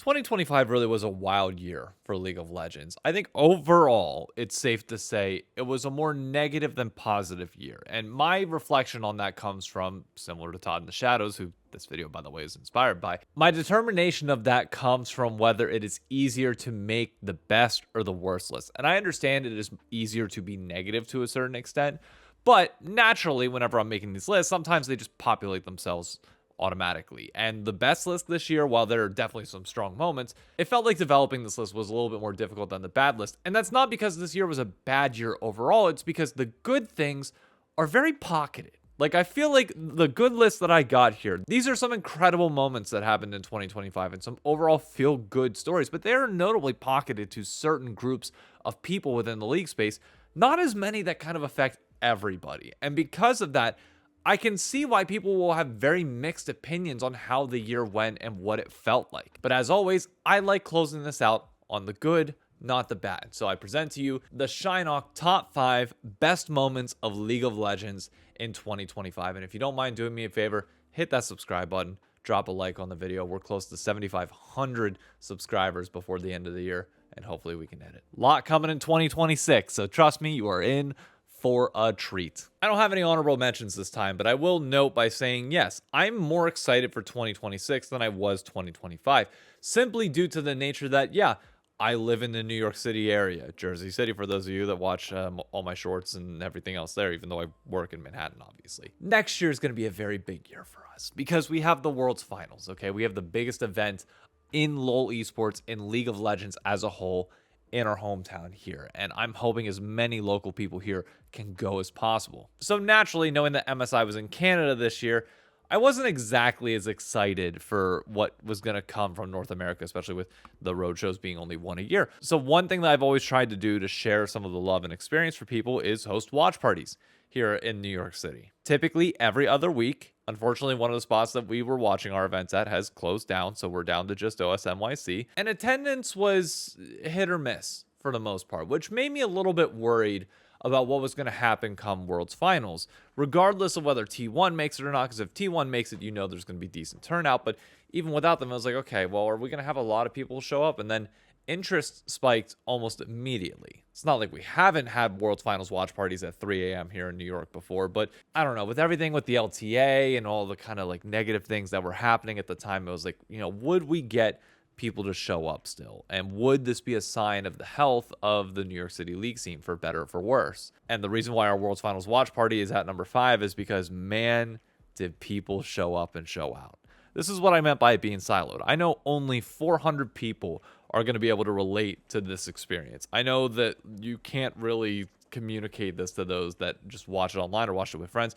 2025 really was a wild year for League of Legends. I think overall, it's safe to say it was a more negative than positive year. And my reflection on that comes from, similar to Todd in the Shadows, who this video, by the way, is inspired by. My determination of that comes from whether it is easier to make the best or the worst list. And I understand it is easier to be negative to a certain extent, but naturally, whenever I'm making these lists, sometimes they just populate themselves automatically. And the best list this year, while there are definitely some strong moments, it felt like developing this list was a little bit more difficult than the bad list. And that's not because this year was a bad year overall, it's because the good things are very pocketed. Like, I feel like the good list that I got here, these are some incredible moments that happened in 2025 and some overall feel good stories, but they are notably pocketed to certain groups of people within the league space, not as many that kind of affect everybody. And because of that, I can see why people will have very mixed opinions on how the year went and what it felt like. But as always, I like closing this out on the good, not the bad. So I present to you the Shineock Top 5 Best Moments of League of Legends in 2025. And if you don't mind doing me a favor, hit that subscribe button, drop a like on the video. We're close to 7,500 subscribers before the end of the year, and hopefully we can hit it. A lot coming in 2026, so trust me, you are in for a treat. I don't have any honorable mentions this time, but I will note by saying, yes, I'm more excited for 2026 than I was 2025, simply due to the nature that, yeah, I live in the New York City area, Jersey City, for those of you that watch all my shorts and everything else there, even though I work in Manhattan, obviously. Next year is going to be a very big year for us because we have the World's Finals, okay? We have the biggest event in LoL esports, in League of Legends as a whole, in our hometown here, and I'm hoping as many local people here can go as possible. So naturally, knowing that MSI was in Canada this year, I wasn't exactly as excited for what was going to come from North America, especially with the road shows being only one a year. So one thing that I've always tried to do to share some of the love and experience for people is host watch parties here in New York City. Typically every other week. Unfortunately, one of the spots that we were watching our events at has closed down, so we're down to just OSNYC. And attendance was hit or miss for the most part, which made me a little bit worried about what was going to happen come World's Finals, regardless of whether T1 makes it or not, because if T1 makes it, you know there's going to be decent turnout. But even without them, I was like, okay, well, are we going to have a lot of people show up? And then interest spiked almost immediately. It's not like we haven't had World's Finals watch parties at 3 a.m. here in New York before, but I don't know, with everything with the LTA and all the kind of like negative things that were happening at the time, it was like, you know, would we get people to show up still? And would this be a sign of the health of the New York City league scene, for better or for worse? And the reason why our World's Finals watch party is at number 5 is because, man, did people show up and show out. This is what I meant by it being siloed. I know only 400 people are going to be able to relate to this experience. I know that you can't really communicate this to those that just watch it online or watch it with friends.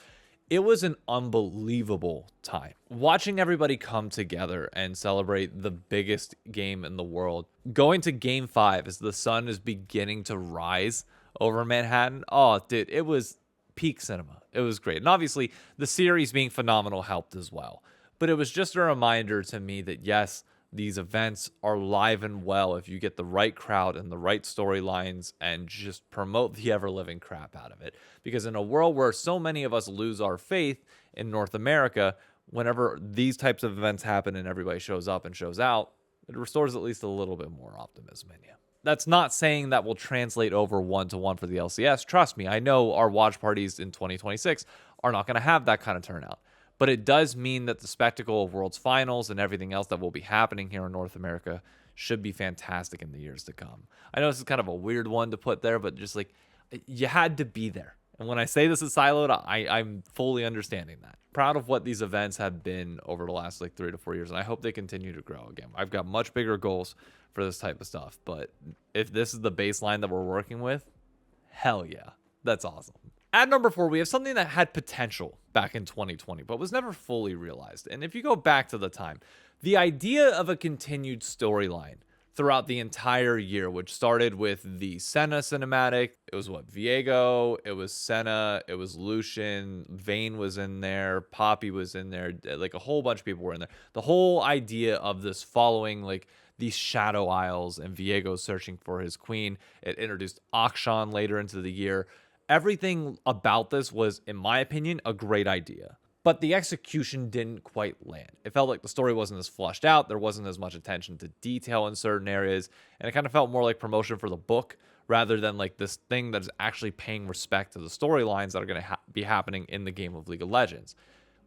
It was an unbelievable time. Watching everybody come together and celebrate the biggest game in the world. Going to Game 5 as the sun is beginning to rise over Manhattan. Oh, dude, it was peak cinema. It was great. And obviously, the series being phenomenal helped as well. But it was just a reminder to me that, yes, these events are live and well if you get the right crowd and the right storylines and just promote the ever-living crap out of it. Because in a world where so many of us lose our faith in North America, whenever these types of events happen and everybody shows up and shows out, it restores at least a little bit more optimism in you. That's not saying that will translate over one-to-one for the LCS. Trust me, I know our watch parties in 2026 are not going to have that kind of turnout. But it does mean that the spectacle of World's Finals and everything else that will be happening here in North America should be fantastic in the years to come. I know this is kind of a weird one to put there, but just like, you had to be there. And when I say this is siloed, I'm fully understanding that. Proud of what these events have been over the last like 3 to 4 years, and I hope they continue to grow. Again, I've got much bigger goals for this type of stuff, but if this is the baseline that we're working with, hell yeah, that's awesome. At number 4, we have something that had potential back in 2020, but was never fully realized. And if you go back to the time, the idea of a continued storyline throughout the entire year, which started with the Senna cinematic. It was what? Viego, it was Senna, it was Lucian, Vayne was in there, Poppy was in there, like a whole bunch of people were in there. The whole idea of this following, like, these Shadow Isles and Viego searching for his queen. It introduced Akshan later into the year. Everything about this was, in my opinion, a great idea. but the execution didn't quite land. It felt like the story wasn't as flushed out. There wasn't as much attention to detail in certain areas. And it kind of felt more like promotion for the book rather than like this thing that is actually paying respect to the storylines that are going to be happening in the game of League of Legends.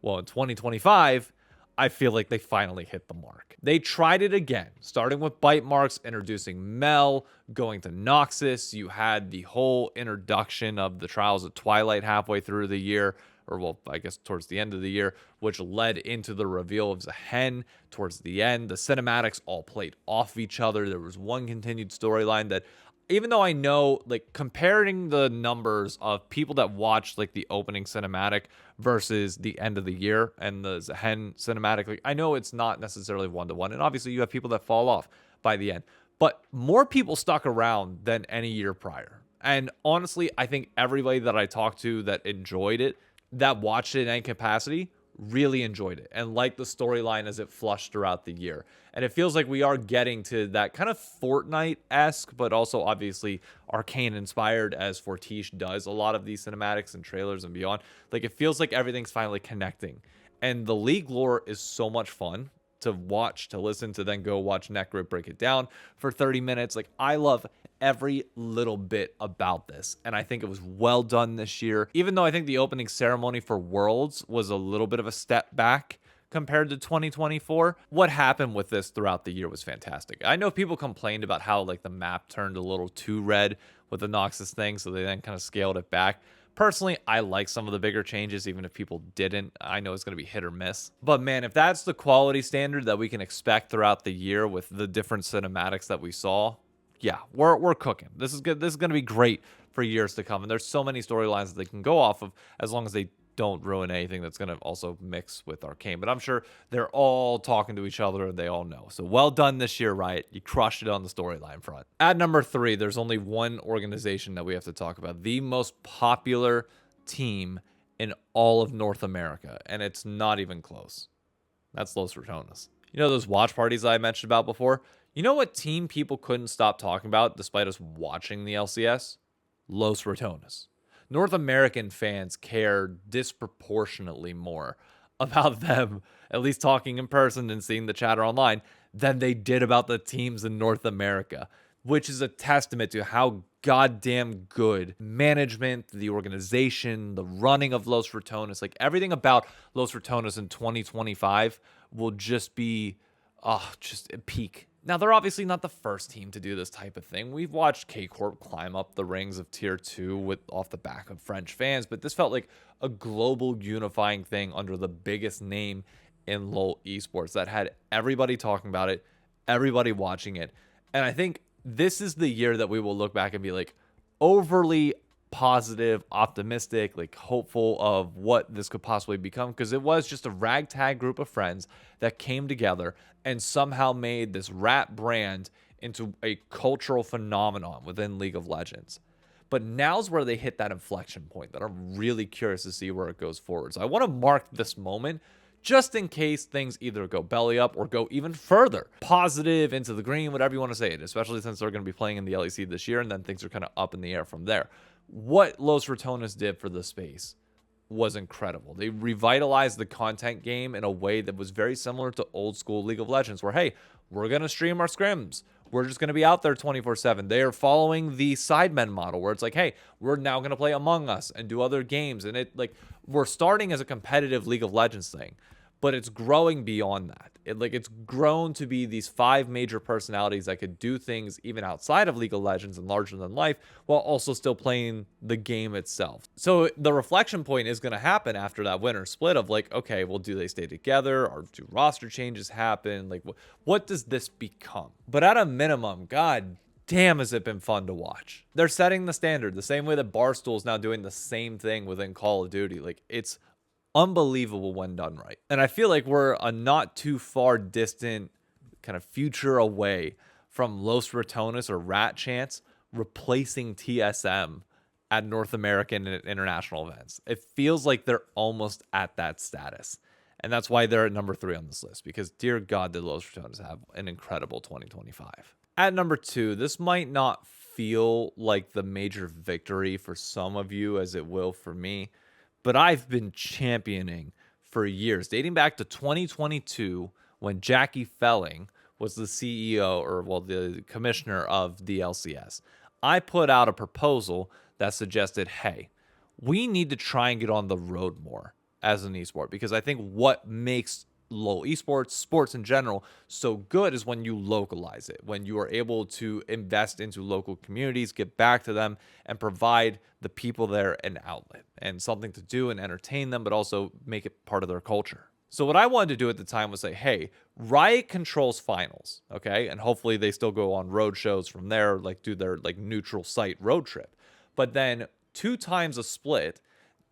Well, in 2025, I feel like they finally hit the mark. They tried it again, starting with bite marks, introducing Mel, going to Noxus. You had the whole introduction of the Trials of Twilight halfway through the year, or well, I guess towards the end of the year, which led into the reveal of Zehen towards the end. The cinematics all played off each other. There was one continued storyline that, even though I know, like, comparing the numbers of people that watched, like, the opening cinematic versus the end of the year and the Zehen cinematic, like, I know it's not necessarily one-to-one, and obviously you have people that fall off by the end, but more people stuck around than any year prior. And honestly, I think everybody that I talked to that enjoyed it, that watched it in any capacity, really enjoyed it and liked the storyline as it flushed throughout the year. And it feels like we are getting to that kind of Fortnite-esque, but also obviously Arcane inspired, as Fortiche does a lot of these cinematics and trailers and beyond. Like, it feels like everything's finally connecting. And the League lore is so much fun to watch, to listen to, then go watch Necro break it down for 30 minutes. Like, I love every little bit about this, and I think it was well done this year. Even though I think the opening ceremony for Worlds was a little bit of a step back compared to 2024, what happened with this throughout the year was fantastic. I know people complained about how, like, the map turned a little too red with the Noxus thing, so they then kind of scaled it back. Personally, I like some of the bigger changes, even if people didn't. I know it's going to be hit or miss. But man, if that's the quality standard that we can expect throughout the year with the different cinematics that we saw, yeah, we're cooking. This is good. This is going to be great for years to come. And there's so many storylines that they can go off of, as long as they don't ruin anything that's going to also mix with Arcane. But I'm sure they're all talking to each other and they all know. So well done this year, Riot. You crushed it on the storyline front. At number 3, there's only one organization that we have to talk about. The most popular team in all of North America. And it's not even close. That's Los Ratones. You know those watch parties I mentioned about before? You know what team people couldn't stop talking about despite us watching the LCS? Los Ratones. North American fans care disproportionately more about them, at least talking in person and seeing the chatter online, than they did about the teams in North America, which is a testament to how goddamn good management, the organization, the running of Los Ratones, like everything about Los Ratones in 2025 will just be, just a peak. Now, they're obviously not the first team to do this type of thing. We've watched K-Corp climb up the rings of Tier 2 off the back of French fans, but this felt like a global unifying thing under the biggest name in LoL esports that had everybody talking about it, everybody watching it. And I think this is the year that we will look back and be like overly positive, optimistic, like hopeful of what this could possibly become, because it was just a ragtag group of friends that came together and somehow made this rat brand into a cultural phenomenon within League of Legends. But now's where they hit that inflection point that I'm really curious to see where it goes forward. So I want to mark this moment just in case things either go belly up or go even further positive, into the green, whatever you want to say it, especially since they're going to be playing in the LEC this year and then things are kind of up in the air from there. What Los Ratones did for the space was incredible. They revitalized the content game in a way that was very similar to old school League of Legends, where, hey, we're going to stream our scrims. We're just going to be out there 24/7. They are following the Sidemen model, where it's like, hey, we're now going to play Among Us and do other games. And it, like, we're starting as a competitive League of Legends thing, but it's growing beyond that. It's grown to be these 5 major personalities that could do things even outside of League of Legends and larger than life, while also still playing the game itself. So the reflection point is going to happen after that winter split of like, okay, well, do they stay together, or do roster changes happen? Like, what does this become? But at a minimum, god damn, has it been fun to watch. They're setting the standard the same way that Barstool's now doing the same thing within Call of Duty. Like, it's unbelievable when done right. And I feel like we're a not too far distant kind of future away from Los Ratones or Rat Chance replacing TSM at North American and international events. It feels like they're almost at that status. And that's why they're at number 3 on this list, because dear God, did Los Ratones have an incredible 2025. At number 2, this might not feel like the major victory for some of you as it will for me, but I've been championing for years, dating back to 2022 when Jackie Felling was the CEO or, well, the commissioner of the LCS. I put out a proposal that suggested, hey, we need to try and get on the road more as an esport, because I think what makes low esports, sports in general, so good is when you localize it, when you are able to invest into local communities, get back to them, and provide the people there an outlet and something to do and entertain them, but also make it part of their culture. So what I wanted to do at the time was say, hey, Riot controls finals, okay? And hopefully they still go on road shows from there, like do their like neutral site road trip. But then 2 times a split,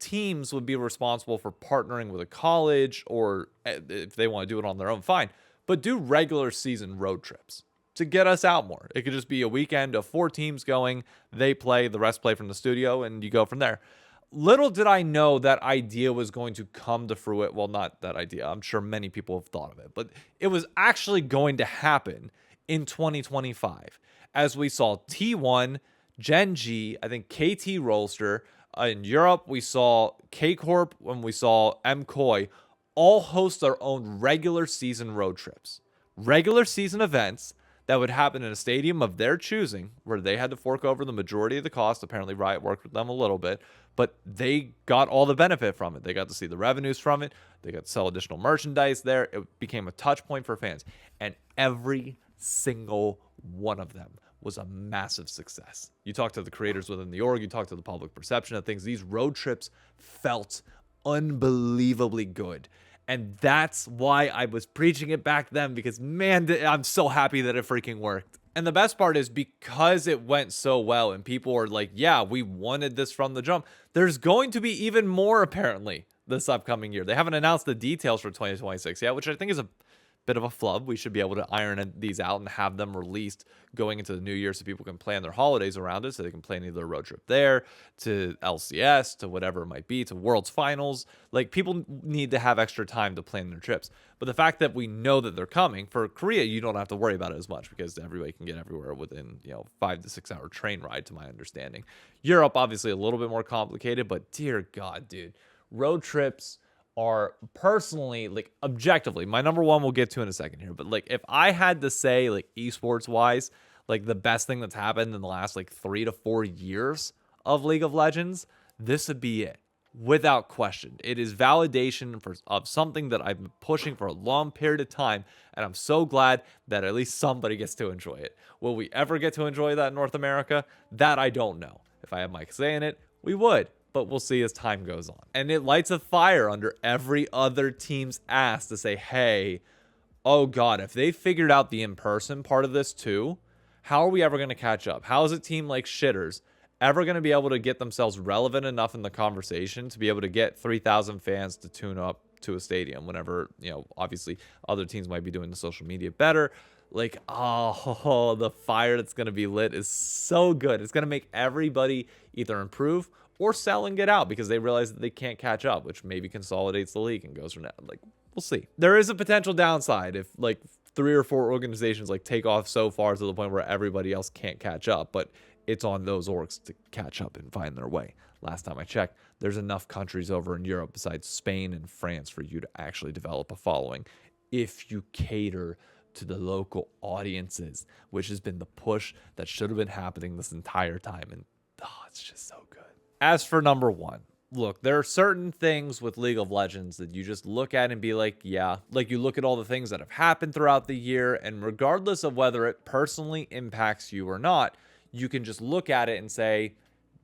teams would be responsible for partnering with a college, or if they want to do it on their own, fine. But do regular season road trips to get us out more. It could just be a weekend of 4 teams going, they play, the rest play from the studio, and you go from there. Little did I know that idea was going to come to fruition. Well, not that idea. I'm sure many people have thought of it, but it was actually going to happen in 2025 as we saw T1, Gen G, I think KT Rolster. In Europe, we saw K-Corp, when we saw MKOI, all host their own regular season road trips. Regular season events that would happen in a stadium of their choosing, where they had to fork over the majority of the cost. Apparently, Riot worked with them a little bit, but they got all the benefit from it. They got to see the revenues from it. They got to sell additional merchandise there. It became a touch point for fans. And every single one of them was a massive success. You talk to the creators within the org, you talk to the public perception of things. These road trips felt unbelievably good. And that's why I was preaching it back then, because man, I'm so happy that it freaking worked. And the best part is, because it went so well and people were like, yeah, we wanted this from the jump, there's going to be even more apparently this upcoming year. They haven't announced the details for 2026 yet, which I think is a bit of a flub. We should be able to iron these out and have them released going into the new year so people can plan their holidays around it, so they can plan either a road trip there, to LCS, to whatever it might be, to World's Finals. Like, people need to have extra time to plan their trips. But the fact that we know that they're coming, for Korea, you don't have to worry about it as much because everybody can get everywhere within, 5 to 6 hour train ride, to my understanding. Europe, obviously a little bit more complicated, but dear God, dude, road trips are personally, like, objectively, my number one we'll get to in a second here, but like, if I had to say, like, esports wise, like, the best thing that's happened in the last like 3 to 4 years of League of Legends, this would be it, without question. It is validation of something that I've been pushing for a long period of time, and I'm so glad that at least somebody gets to enjoy it. Will we ever get to enjoy that in North America? That I don't know. If I had Mike saying it, we would. But we'll see as time goes on. And it lights a fire under every other team's ass to say, hey, oh God, if they figured out the in-person part of this too, how are we ever going to catch up? How is a team like Shitters ever going to be able to get themselves relevant enough in the conversation to be able to get 3,000 fans to tune up to a stadium whenever, obviously other teams might be doing the social media better. Like, oh, the fire that's going to be lit is so good. It's going to make everybody either improve or sell and get out because they realize that they can't catch up, which maybe consolidates the league and goes from that. Like, we'll see. There is a potential downside if like 3 or 4 organizations like take off so far to the point where everybody else can't catch up, but it's on those orgs to catch up and find their way. Last time I checked, there's enough countries over in Europe besides Spain and France for you to actually develop a following if you cater to the local audiences, which has been the push that should have been happening this entire time. And it's just so good. As for number one, look, there are certain things with League of Legends that you just look at and be like, yeah, like you look at all the things that have happened throughout the year, and regardless of whether it personally impacts you or not, you can just look at it and say,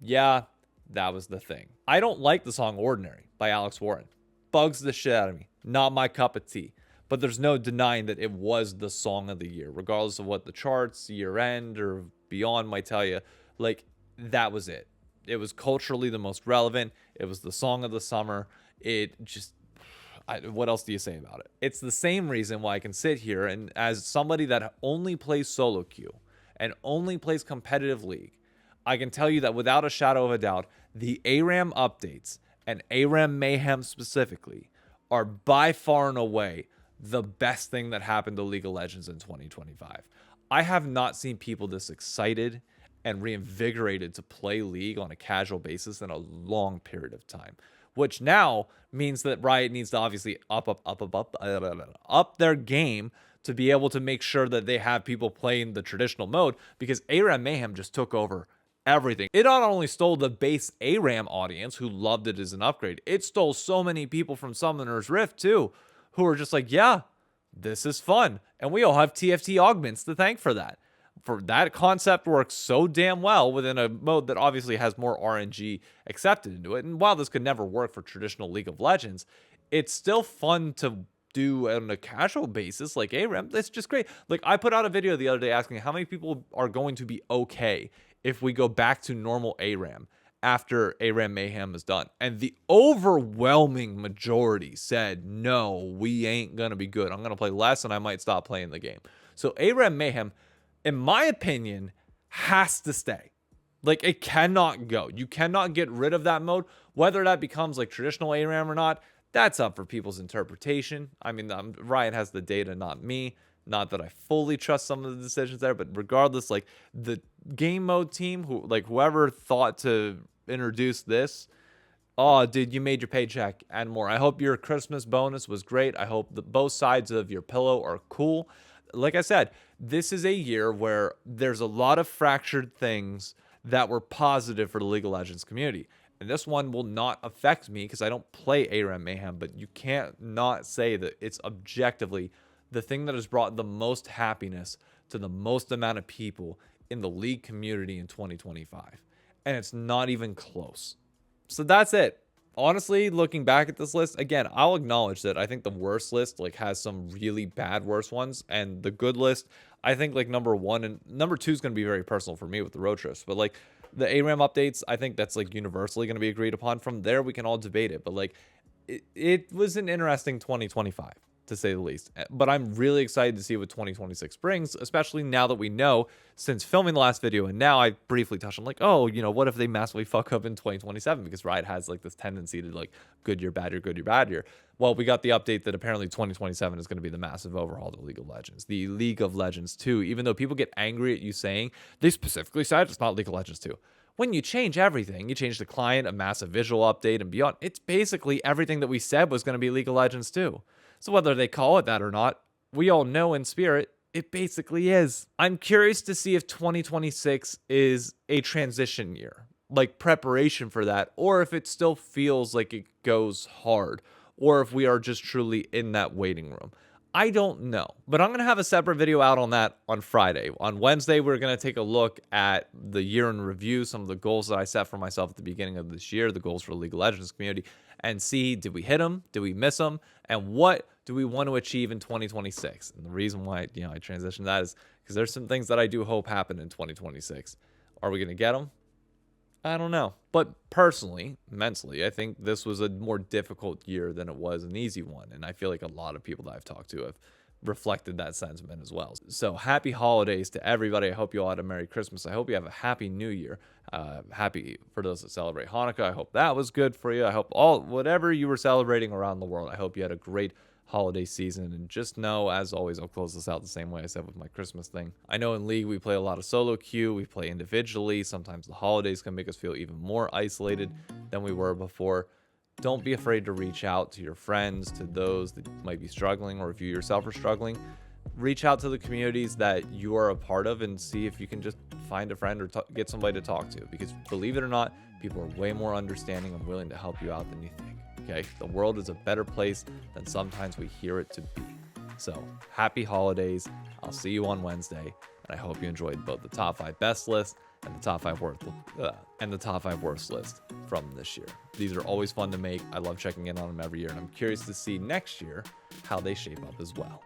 yeah, that was the thing. I don't like the song Ordinary by Alex Warren. Bugs the shit out of me. Not my cup of tea. But there's no denying that it was the song of the year, regardless of what the charts, year end, or beyond might tell you. Like, that was it. It was culturally the most relevant. It was the song of the summer. It just, what else do you say about it? It's the same reason why I can sit here and, as somebody that only plays solo queue and only plays competitive League, I can tell you that without a shadow of a doubt, the Aram updates and Aram mayhem specifically are by far and away the best thing that happened to League of Legends in 2025. I have not seen people this excited and reinvigorated to play League on a casual basis in a long period of time. which now means that Riot needs to obviously up their game to be able to make sure that they have people playing the traditional mode, because Aram Mayhem just took over everything. It not only stole the base Aram audience who loved it as an upgrade, it stole so many people from Summoner's Rift too, who are just like, yeah, this is fun. And we all have TFT augments to thank for that. For that concept works so damn well within a mode that obviously has more RNG accepted into it. And while this could never work for traditional League of Legends, it's still fun to do on a casual basis like Aram. That's just great. Like, I put out a video the other day asking how many people are going to be okay if we go back to normal Aram after Aram Mayhem is done. And the overwhelming majority said, no, we ain't going to be good. I'm going to play less and I might stop playing the game. So Aram Mayhem, in my opinion, has to stay. Like, it cannot go. You cannot get rid of that mode. Whether that becomes like traditional Aram or not, that's up for people's interpretation. I mean, Riot has the data, not me. Not that I fully trust some of the decisions there, but regardless, like, the game mode team, whoever thought to introduce this, oh, dude, you made your paycheck and more. I hope your Christmas bonus was great. I hope that both sides of your pillow are cool. Like I said, this is a year where there's a lot of fractured things that were positive for the League of Legends community. And this one will not affect me because I don't play Aram Mayhem, but you can't not say that it's objectively the thing that has brought the most happiness to the most amount of people in the League community in 2025. And it's not even close. So that's it. Honestly, looking back at this list, again, I'll acknowledge that I think the worst list like has some really bad worst ones, and the good list, I think like number 1 and number 2 is going to be very personal for me with the road trips, but like the ARAM updates, I think that's like universally going to be agreed upon. From there, we can all debate it, but like it was an interesting 2025 to say the least. But I'm really excited to see what 2026 brings, especially now that we know, since filming the last video, and now I briefly touched on like, oh, you know, what if they massively fuck up in 2027? Because Riot has like this tendency to like good year, bad year, good year, bad year. Well, we got the update that apparently 2027 is going to be the massive overhaul to League of Legends. The League of Legends 2, even though people get angry at you saying, they specifically said it's not League of Legends 2. When you change everything, you change the client, a massive visual update, and beyond, it's basically everything that we said was going to be League of Legends 2. So whether they call it that or not, we all know in spirit, it basically is. I'm curious to see if 2026 is a transition year, like preparation for that, or if it still feels like it goes hard, or if we are just truly in that waiting room. I don't know, but I'm going to have a separate video out on that on Friday. On Wednesday, we're going to take a look at the year in review, some of the goals that I set for myself at the beginning of this year, the goals for the League of Legends community, and see, did we hit them? Did we miss them? And what do we want to achieve in 2026? And the reason why, I transitioned that is because there's some things that I do hope happen in 2026. Are we going to get them? I don't know. But personally, mentally, I think this was a more difficult year than it was an easy one. And I feel like a lot of people that I've talked to have reflected that sentiment as well. So happy holidays to everybody. I hope you all had a Merry Christmas. I hope you have a Happy New Year. Happy for those that celebrate Hanukkah. I hope that was good for you. I hope whatever you were celebrating around the world, I hope you had a great holiday season. And just know, as always, I'll close this out the same way I said with my Christmas thing. I know in League we play a lot of solo queue, we play individually. Sometimes the holidays can make us feel even more isolated than we were before. Don't be afraid to reach out to your friends, to those that might be struggling, or if you yourself are struggling, reach out to the communities that you are a part of and see if you can just find a friend or get somebody to talk to. Because believe it or not, people are way more understanding and willing to help you out than you think. Okay, the world is a better place than sometimes we hear it to be. So happy holidays. I'll see you on Wednesday, and I hope you enjoyed both the top 5 best list and the top 5 worst list from this year. These are always fun to make. I love checking in on them every year, and I'm curious to see next year how they shape up as well.